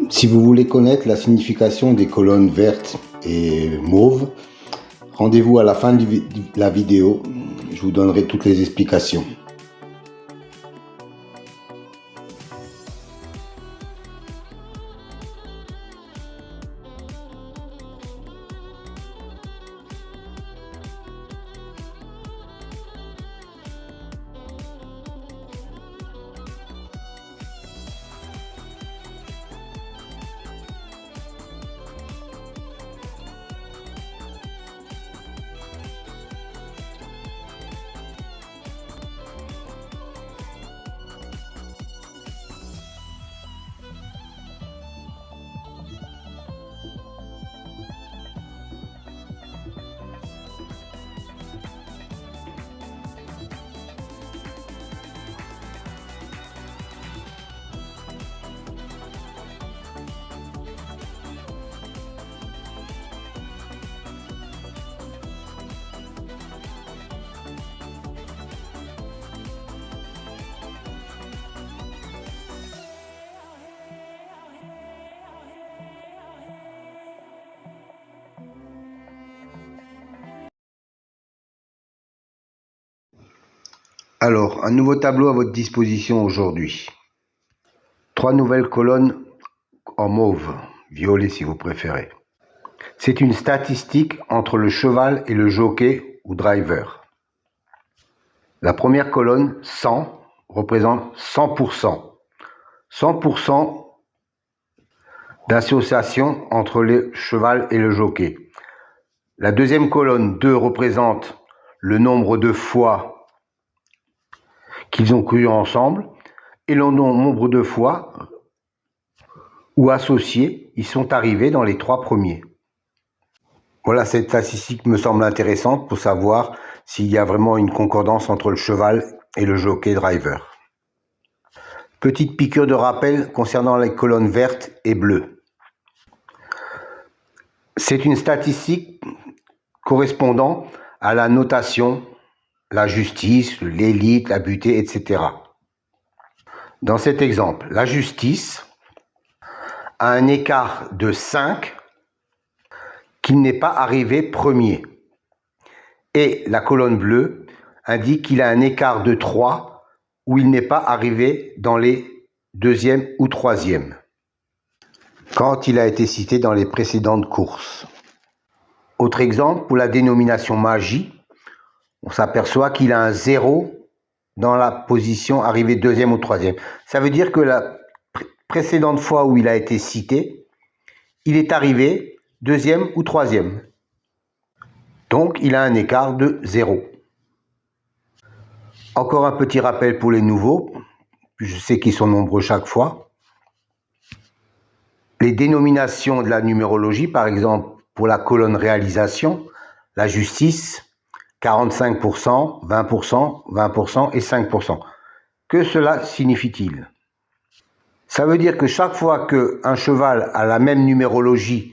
Si vous voulez connaître la signification des colonnes vertes et mauves, rendez-vous à la fin de la vidéo, je vous donnerai toutes les explications. Alors, un nouveau tableau à votre disposition aujourd'hui. 3 nouvelles colonnes en mauve, violet si vous préférez. C'est une statistique entre le cheval et le jockey ou driver. La première colonne, 100, représente 100%. 100% d'association entre le cheval et le jockey. La deuxième colonne, 2, représente le nombre de fois qu'ils ont couru ensemble et le nombre de fois où associés ils sont arrivés dans les 3 premiers. Voilà, cette statistique me semble intéressante pour savoir s'il y a vraiment une concordance entre le cheval et le jockey driver. Petite piqûre de rappel concernant les colonnes vertes et bleues. C'est une statistique correspondant à la notation, la justice, l'élite, la butée, etc. Dans cet exemple, la justice a un écart de 5 qu'il n'est pas arrivé premier. Et la colonne bleue indique qu'il a un écart de 3 où il n'est pas arrivé dans les 2e ou 3e, quand il a été cité dans les précédentes courses. Autre exemple, pour la dénomination magie, on s'aperçoit qu'il a un 0 dans la position arrivée 2e ou 3e. Ça veut dire que la précédente fois où il a été cité, il est arrivé 2e ou 3e. Donc, il a un écart de 0. Encore un petit rappel pour les nouveaux. Je sais qu'ils sont nombreux chaque fois. Les dénominations de la numérologie, par exemple, pour la colonne réalisation, la justice, 45%, 20%, 20% et 5%. Que cela signifie-t-il? Ça veut dire que chaque fois qu'un cheval a la même numérologie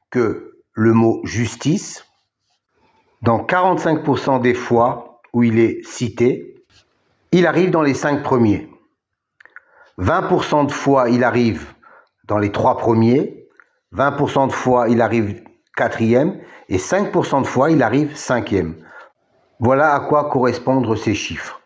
que le mot justice, dans 45% des fois où il est cité, il arrive dans les 5 premiers. 20% de fois, il arrive dans les 3 premiers. 20% de fois, il arrive 4e. Et 5% de fois, il arrive 5e. Voilà à quoi correspondent ces chiffres.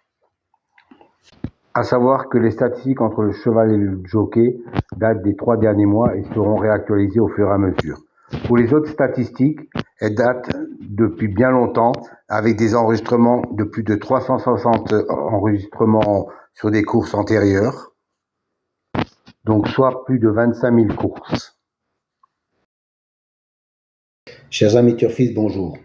À savoir que les statistiques entre le cheval et le jockey datent des 3 derniers mois et seront réactualisées au fur et à mesure. Pour les autres statistiques, elles datent depuis bien longtemps, avec des enregistrements de plus de 360 enregistrements sur des courses antérieures, donc soit plus de 25 000 courses. Chers amis turfistes, bonjour.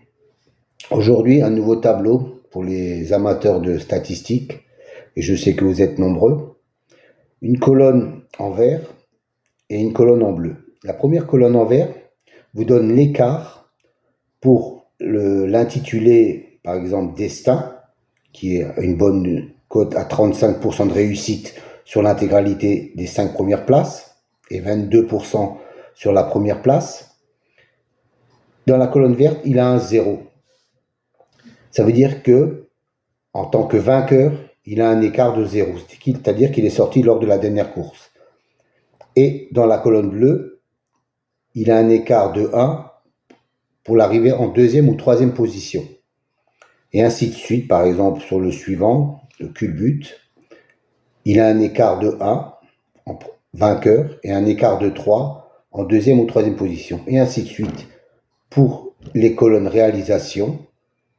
Aujourd'hui, un nouveau tableau pour les amateurs de statistiques, et je sais que vous êtes nombreux. Une colonne en vert et une colonne en bleu. La première colonne en vert vous donne l'écart pour l'intitulé, par exemple, Destin, qui est une bonne cote à 35% de réussite sur l'intégralité des 5 premières places et 22% sur la première place. Dans la colonne verte, il a un 0. Ça veut dire que, en tant que vainqueur, il a un écart de 0, c'est-à-dire qu'il est sorti lors de la dernière course. Et dans la colonne bleue, il a un écart de 1 pour l'arrivée en deuxième ou troisième position. Et ainsi de suite, par exemple sur le suivant, le culbute, il a un écart de 1 en vainqueur et un écart de 3 en deuxième ou troisième position. Et ainsi de suite pour les colonnes réalisation,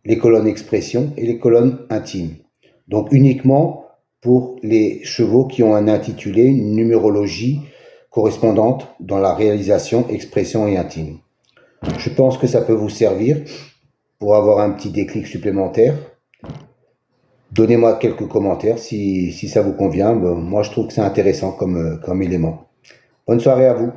les colonnes expression et les colonnes intimes. Donc uniquement pour les chevaux qui ont un intitulé, une numérologie correspondante dans la réalisation, expression et intime. Je pense que ça peut vous servir pour avoir un petit déclic supplémentaire. Donnez-moi quelques commentaires si ça vous convient. Moi, je trouve que c'est intéressant comme élément. Bonne soirée à vous.